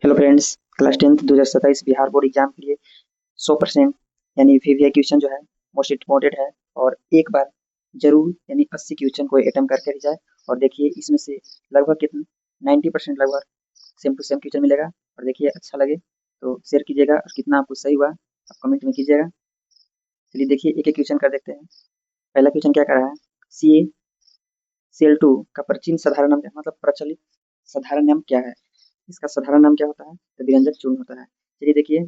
Hello friends. Class 10th 2027 Bihar board exam के लिए 100% यानी वीवीआई क्वेश्चन जो है मोस्ट इम्पोर्टेंट है। और एक बार जरूर यानी 80 क्वेश्चन को अटेम्प्ट करके ही जाए। और देखिए इसमें से लगभग कितना 90% लगभग सेम टू सेम क्वेश्चन मिलेगा। और देखिए अच्छा लगे तो शेयर कीजिएगा और कितना आपको सही हुआ आप कमेंट में कीजिएगा। चलिए देखिए एक एक क्वेश्चन कर देखते हैं। पहला क्वेश्चन क्या कर रहा है, सी ए सेल टू का प्राचीन साधारण नाम मतलब प्रचलित साधारण नाम क्या है। इसका साधारण नाम क्या होता है, तो विरंजक चूर्ण होता है। चलिए देखिए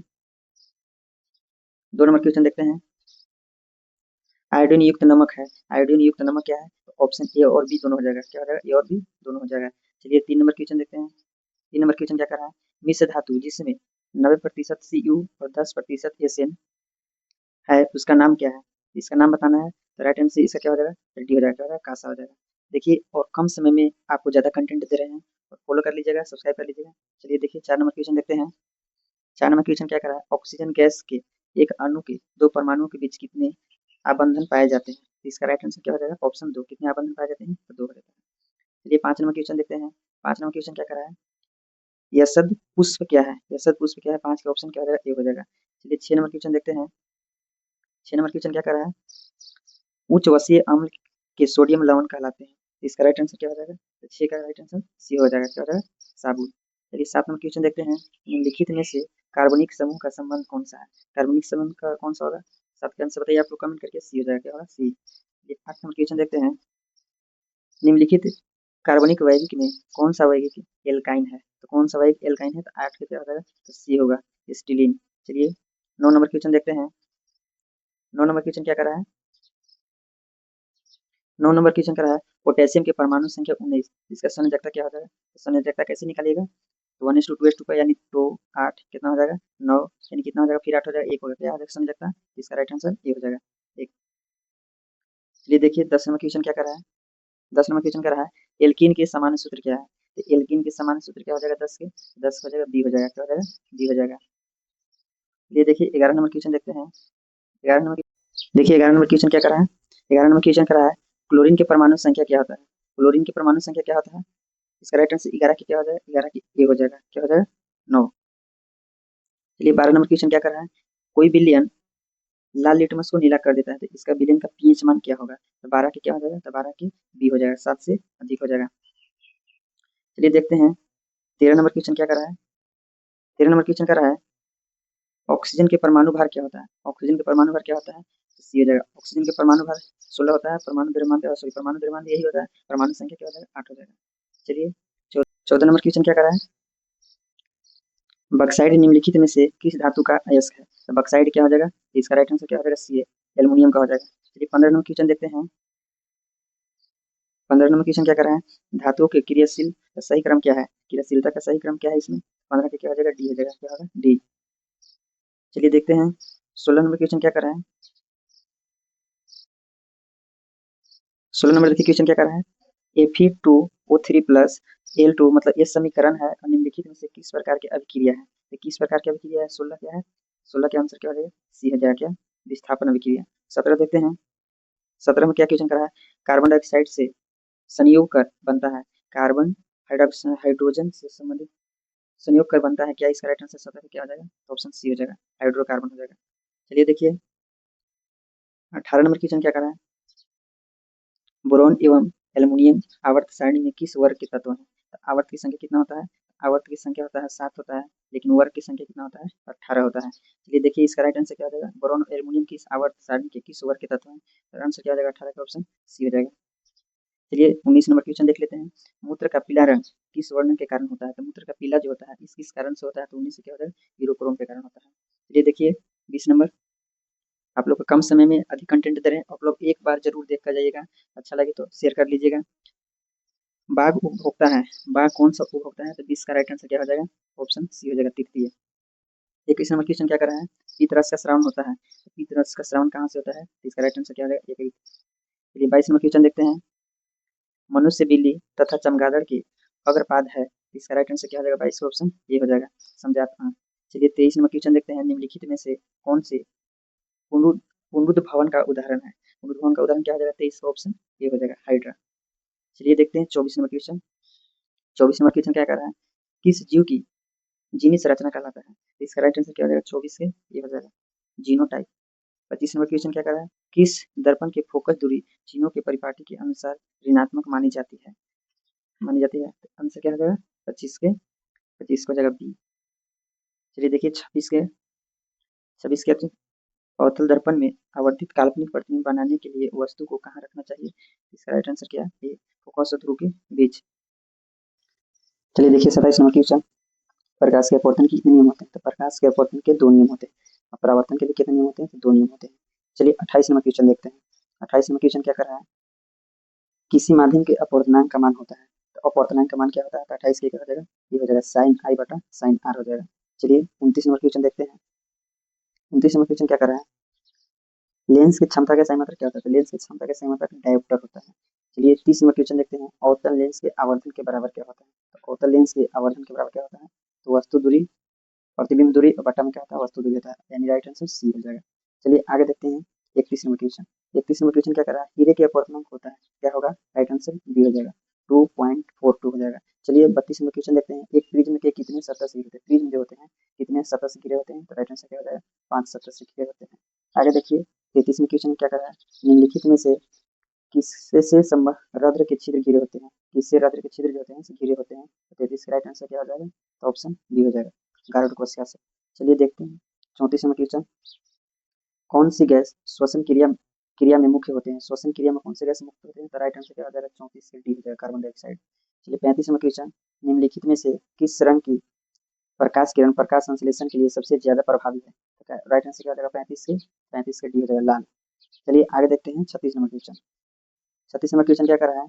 2 नंबर क्वेश्चन देखते हैं। आयोडीन युक्त नमक है, आयोडीन युक्त नमक क्या है, तो ऑप्शन ए और बी दोनों हो जाएगा। क्या हो जाएगा, ए और बी दोनों हो जाएगा। चलिए 3 नंबर क्वेश्चन देखते हैं। 3 नंबर क्वेश्चन क्या कर रहा है, मिश्र धातु जिसमें 90% Cu और 10% एस एन है उसका नाम क्या है। इसका नाम बताना है, तो राइट आंसर इसका क्या हो जाएगा, डी हो जाएगा, कासा हो जाएगा। देखिए और कम समय में आपको ज्यादा कंटेंट दे रहे हैं और फॉलो कर लीजिएगा, सब्सक्राइब कर लीजिएगा। चलिए देखिए 4 नंबर क्वेश्चन देखते हैं। 4 नंबर क्वेश्चन क्या कर रहा है, ऑक्सीजन गैस के एक अणु के 2 परमाणुओं के बीच कितने आबंधन पाए जाते हैं। तो इसका राइट आंसर क्या हो जाएगा, ऑप्शन 2। कितने आबंधन पाए जाते हैं, तो 2 हो जाता है। चलिए 5 नंबर क्वेश्चन देखते हैं। 5 नंबर क्वेश्चन क्या कर रहा है, यशद पुष्प क्या है, यशद पुष्प क्या है, 5 का ऑप्शन क्या हो जाएगा, ए हो जाएगा। चलिए 6 नंबर क्वेश्चन देखते हैं। 6 नंबर क्वेश्चन क्या कर रहा है, उच्च वसीय अम्ल के सोडियम लवण कहलाते हैं। तो इसका राइट आंसर क्या हो जाएगा, तो 6 का राइट आंसर सी हो जाएगा, क्या हो जाएगा, साबुन। चलिए 7 नंबर क्वेश्चन देखते हैं। निम्नलिखित में से कार्बनिक समूह का संबंध कौन सा है, कार्बनिक समूह का कौन सा होगा। 7 का आंसर बताइए आप लोग कमेंट करके, सी हो जाएगा, क्या होगा, सी। ये 8 नंबर क्वेश्चन देखते हैं। निम्नलिखित कार्बनिक यौगिक में कौन सा यौगिक एल्काइन है, तो कौन सा यौगिक एल्काइन है, तो 8 का क्या हो जाएगा, तो सी होगा, स्टीलिन। चलिए 9 नंबर क्वेश्चन देखते हैं। 9 नंबर क्वेश्चन क्या कर रहा है, 9 नंबर क्वेश्चन कर रहा है पोटेशियम के परमाणु संख्या 19, इसका संयोजकता क्या हो जाएगा, तो संयोजकता कैसे निकालिएगा, तो 1:2:2 यानी 2 8 कितना हो जाएगा, 9 यानी कितना हो जाएगा, फिर 8 हो जाएगा, 1 हो गया, क्या हो जाएगा संयोजकता। इसका राइट आंसर ए हो जाएगा, एक। चलिए देखिए 10 नंबर क्वेश्चन क्या कर रहा है। 10 नंबर क्वेश्चन क्या रहा है, एल्कीन के सामान्य सूत्र क्या है, तो एल्कीन के सामान्य सूत्र क्या हो जाएगा, 10 के 10 हो जाएगा, बी हो जाएगा, क्या हो जाएगा, बी हो जाएगा। ये देखिए 11 नंबर क्वेश्चन देखते हैं। 11 नंबर देखिए 11 नंबर क्वेश्चन क्या कर रहा है, 11 नंबर क्वेश्चन कर रहा है क्लोरीन के परमाणु संख्या क्या होता है, क्लोरीन के परमाणु संख्या क्या होता है। इसका राइट आंसर 11 की क्या हो जाएगा, 11 की ए हो जाएगा, क्या हो जाएगा, 9। चलिए 12 नंबर क्वेश्चन क्या कर रहा है, कोई विलयन लाल लिटमस को नीला कर देता है, तो इसका विलयन का पीएच मान क्या होगा, तो 12 की क्या हो जाएगा, तो 12 की बी हो जाएगा, 7 से अधिक हो जाएगा। चलिए देखते हैं 13 नंबर क्वेश्चन क्या कर रहा है। 13 नंबर क्वेश्चन कर रहा है ऑक्सीजन के परमाणु भार क्या होता है, ऑक्सीजन के परमाणु भार क्या होता है, तो सी हो जाएगा, ऑक्सीजन के परमाणु भार 16 होता है, परमाणु द्रव्यमान सॉरी परमाणु द्रव्यमान यही होता है, परमाणु संख्या क्या हो जाएगा, 8 हो जाएगा। चलिए 14 नंबर क्वेश्चन क्या कर रहा है, बक्साइड निम्नलिखित में से किस धातु का अयस्क है, तो बक्साइड क्या हो जाएगा, तो इसका राइट आंसर क्या हो जाएगा, सी है, एल्युमिनियम का हो जाएगा। चलिए 15 नंबर क्वेश्चन देखते हैं। 15 नंबर क्वेश्चन क्या कर रहा है, धातुओं के क्रियाशील का सही क्रम क्या है, क्रियाशीलता का सही क्रम क्या है इसमें, 15 का क्या हो जाएगा, डी हो जाएगा, क्या होगा, डी। चलिए देखते हैं 16 नंबर क्वेश्चन क्या कर रहा है। 16 नंबर देखिए क्वेश्चन क्या कर रहा है, Fe2O3 प्लस L2 मतलब ये समीकरण है और निम्नलिखित में से किस प्रकार की अभिक्रिया है, तो किस प्रकार की अभिक्रिया है, 16 क्या है, 16 के आंसर क्या हो जाएगा, सी हो जाएगा, क्या, विस्थापन अभिक्रिया। 17 देखते हैं। 17 में क्या क्वेश्चन कर रहा है, कार्बन डाइऑक्साइड से संयोग कर बनता है, कार्बन हाइड्रोजन से संबंधित संयोग कर बनता है, क्या इसका राइट आंसर 17 क्या हो जाएगा, तो ऑप्शन सी हो जाएगा, हाइड्रोकार्बन हो जाएगा। चलिए देखिए 18 नंबर क्वेश्चन क्या कर रहा है, बोरोन एवं एल्युमिनियम आवर्त सारणी में किस वर्ग के तत्व हैं, तो आवर्त की संख्या कितना होता है, आवर्त की संख्या होता है 7 होता है, लेकिन वर्ग की संख्या कितना होता है, 18 होता है। चलिए देखिए इसका राइट आंसर क्या हो जाएगा, बोरोन और एल्युमिनियम किस आवर्त सारणी के किस वर्ग के तत्व हैं, तो आंसर क्या हो जाएगा, 18 का ऑप्शन सी हो जाएगा। चलिए 19 नंबर क्वेश्चन देख लेते हैं। मूत्र का पीला रंग किस वर्ण के कारण होता है, तो मूत्र का पीला जो होता है इस किस कारण से होता है, तो 19 से क्या होता है, यूरोक्रोम के कारण होता है। चलिए देखिए 20 नंबर, आप लोग को कम समय में अधिक कंटेंट दे रहे हैं, आप लोग एक बार जरूर देख कर जाइएगा, अच्छा लगे तो शेयर कर लीजिएगा। बाघ उपभोक्ता है, बाघ कौन सा उपभोक्ता है, तो 20 का राइट आंसर क्या हो जाएगा, ऑप्शन सी हो जाएगा, तृतीय। 21 नंबर क्वेश्चन क्या कर रहा है, पीतरस का श्रावण होता है, तो पीतरस का श्रावण कहाँ से होता है, तो इसका राइट आंसर क्या हो जाएगा, एक। चलिए 22 नंबर क्वेश्चन देखते हैं। मनुष्य, बिल्ली तथा चमगादड़ की अग्रपाद है, इसका राइट आंसर क्या हो जाएगा, 22 ऑप्शन ये हो जाएगा, समझा हाँ। चलिए 23 नंबर क्वेश्चन देखते हैं। निम्नलिखित में से कौन से पुनरुद्ध पुनरुद्ध भवन का उदाहरण है, पुनरुद्ध भवन का उदाहरण क्या हो जाएगा, 23 ऑप्शन ये हो जाएगा, हाइड्रा। चलिए देखते हैं 24 नंबर क्वेश्चन। 24 नंबर क्वेश्चन क्या कर रहा है, किस जीव की जीनी संरचना कहलाता है। इसका राइट आंसर क्या हो जाएगा 24 के ये हो जाएगा जीनोटाइप। 25 नंबर क्वेश्चन क्या कर रहा है, किस दर्पण की फोकस दूरी जीनों के परिपाटी के अनुसार ऋणात्मक मानी जाती है। आंसर क्या हो जाएगा 25 को जगह बी। चलिए देखिए 26 के अवतल दर्पण में आवर्धित काल्पनिक प्रतिबिंब बनाने के लिए वस्तु को कहाँ रखना चाहिए। इसका राइट आंसर क्या है, फोकस और ध्रुव के बीच। चलिए देखिए 27 नंबर क्वेश्चन, प्रकाश के अपवर्तन के कितने नियम होते हैं। तो प्रकाश के अपवर्तन के 2 नियम होते हैं और परावर्तन के भी कितने नियम होते हैं, तो 2 नियम होते हैं। चलिए 28 नंबर क्वेश्चन देखते हैं। 28 नंबर क्वेश्चन क्या कर रहा है, किसी माध्यम के अपवर्तनांक का मान होता है। तो अपवर्तनांक का मान क्या होता है, तो 28 के क्या हो जाएगा, ये हो जाएगा साइन आई बटा साइन आर हो जाएगा। चलिए 29 नंबर क्वेश्चन देखते हैं। 29 नंबर क्वेश्चन क्या कर रहा है, लेंस की क्षमता का सही मात्रक क्या होता है। तो लेंस की क्षमता का सही मात्रक डायोप्टर होता है। चलिए 30 नंबर क्वेश्चन देखते हैं, अवतल लेंस के आवर्धन के बराबर क्या होता है। तो अवतल लेंस के आवर्धन के बराबर क्या होता है, तो वस्तु दूरी प्रतिबिंब दूरी और बटा में क्या होता है, वस्तु दूरी होता है, यानी राइट आंसर सी हो जाएगा। चलिए आगे देखते हैं 31 नंबर क्वेश्चन। 31 नंबर क्वेश्चन क्या कर रहा है, हीरे के अपवर्तनांक होता है, क्या होगा, राइट आंसर बी हो जाएगा 2.42 हो जाएगा। चलिए 32 नंबर क्वेश्चन देखते हैं, एक प्रिज्म के कितने सतह से घिरे होते हैं। प्रिज्म जो होते हैं कितने सतह से घिरे होते हैं, तो राइट आंसर क्या हो जाएगा 5 सतह से घिरे होते हैं। आगे देखिए 33 में क्वेश्चन क्या कर रहा है, निम्नलिखित में से किससे से रद्र के छिद्र घिरे होते हैं। किससे रद्र के छिद्र जो होते हैं घिरे होते हैं। तो 33 का राइट आंसर क्या हो जाएगा, तो ऑप्शन बी हो जाएगा गारुड़ कोशिका से। चलिए देखते हैं 34 नंबर क्वेश्चन, कौन सी गैस श्वसन क्रिया क्रिया में मुख्य होते हैं। श्वसन क्रिया में कौन से गैस मुख्य होते हैं, तो राइट आंसर क्या हो जाएगा 34 से डी हो जाएगा कार्बन डाइऑक्साइड। चलिए 35 नंबर क्वेश्चन, निम्नलिखित में से किस रंग की प्रकाश किरण प्रकाश संश्लेषण के लिए सबसे ज्यादा प्रभावी है। तो राइट आंसर क्या हो जाएगा 35 के डी हो जाएगा लाल। चलिए आगे देखते हैं 36 नंबर क्वेश्चन। 36 नंबर क्वेश्चन क्या कर रहा है,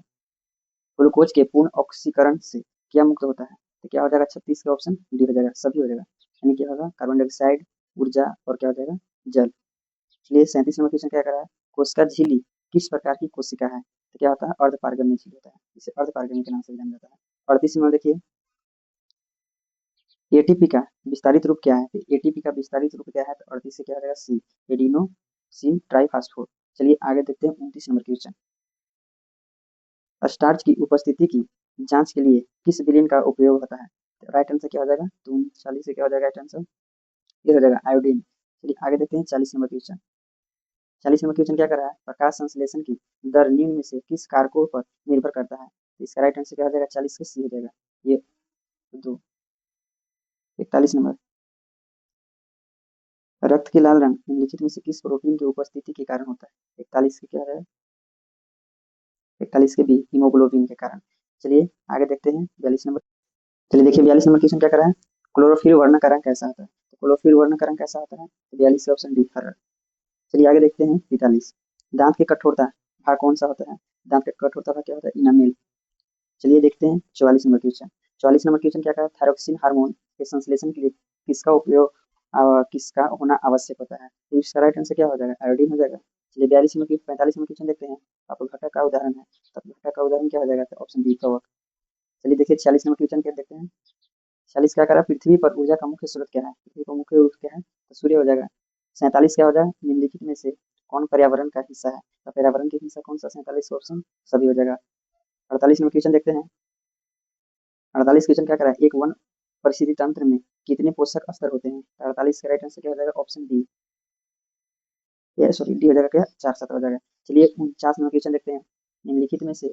ग्लूकोज के पूर्ण ऑक्सीकरण से क्या मुक्त होता है। तो क्या हो जाएगा 36 का ऑप्शन डी हो जाएगा सभी हो जाएगा, यानी क्या होगा कार्बन डाइऑक्साइड, ऊर्जा और क्या हो जाएगा जल। इसलिए 37 नंबर क्वेश्चन क्या कर रहा है, कोशिका झिल्ली किस प्रकार की कोशिका है। तो क्या होता है अर्धपारगम्य झिल्ली होता है, इसे अर्धपारगम्य के नाम से जाना जाता है। 38 नंबर देखिए, एटीपी का विस्तारित रूप क्या है। तो एटीपी का विस्तारित रूप क्या है, तो 38 से क्या हो जाएगा सी एडिनोसिन ट्राइफॉस्फेट। चलिए आगे देखते हैं 29 नंबर क्वेश्चन, स्टार्च की उपस्थिति की जांच के लिए किस विलयन का उपयोग होता है। तो राइट आंसर क्या हो जाएगा, तो 39 से क्या हो जाएगा राइट आंसर, ये हो जाएगा आयोडीन। चलिए आगे देखते हैं 40 नंबर क्वेश्चन। 40 नंबर क्वेश्चन क्या कर रहा है, प्रकाश संश्लेषण की दर निम्न में से किस कारकों पर निर्भर करता है। तो इसका राइट आंसर क्या हो जाएगा 40 का सी हो जाएगा, ये दो। 41 नंबर, रक्त के लाल रंग निम्नलिखित में से किस प्रोटीन की उपस्थिति के कारण होता है। 41 के क्या है, 41 के बी हीमोग्लोबिन के कारण। चलिए आगे देखते हैं 42 नंबर। चलिए देखिए 42 नंबर क्वेश्चन क्या कर रहा है, क्लोरोफिल वर्ण का रंग कैसा होता है। तो क्लोरोफिल वर्ण का रंग कैसा होता है, तो 42 का ऑप्शन डी हरा। चलिए आगे देखते हैं 43, दांत की कठोरता भाग कौन सा होता है। दांत का कठोरता भाग क्या होता है, इनामेल। चलिए देखते हैं 44 नंबर क्वेश्चन। 44 नंबर क्वेश्चन क्या कहा, थायरोक्सिन हार्मोन के संश्लेषण के लिए किसका उपयोग किसका होना आवश्यक होता है। तो इसका राइट आंसर क्या हो जाएगा, आयोडीन हो जाएगा। चलिए 45 नंबर क्वेश्चन देखते हैं, अपघटक का उदाहरण है। तो अपघटक का उदाहरण क्या हो जाएगा, तो ऑप्शन बी कवक। चलिए देखिए 46 नंबर क्वेश्चन क्या देखते हैं। 46 क्या करा, पृथ्वी पर ऊर्जा का मुख्य स्रोत क्या है। पृथ्वी का मुख्य स्रोत क्या है, तो सूर्य हो जाएगा। 47 क्या हो जाएगा, निम्नलिखित में से कौन पर्यावरण का हिस्सा है। तो पर्यावरण के हिस्सा कौन सा, 47 ऑप्शन सभी हो जाएगा। 48 नंबर क्वेश्चन देखते हैं। 48 क्वेश्चन क्या करा है, एक वन परिस्थिति तंत्र में कितने पोषक स्तर होते हैं। 48 का राइट आंसर क्या हो जाएगा, ऑप्शन डी, ये सॉरी डी हो जाएगा क्या 4 7 हो जाएगा। चलिए 49 नंबर क्वेश्चन देखते हैं, निम्नलिखित में से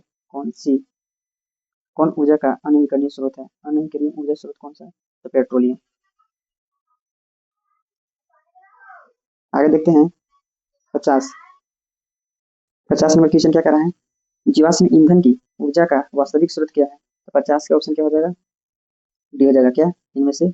कौन ऊर्जा का अनवीकरणीय स्रोत है। अनवीकरणीय ऊर्जा स्रोत कौन सा है, तो पेट्रोलियम। आगे देखते हैं 50 नंबर क्वेश्चन क्या कर रहा है, जीवाश्म ईंधन की ऊर्जा का वास्तविक स्रोत क्या है। तो 50 का ऑप्शन क्या हो जाएगा, डी हो जाएगा क्या, इनमें से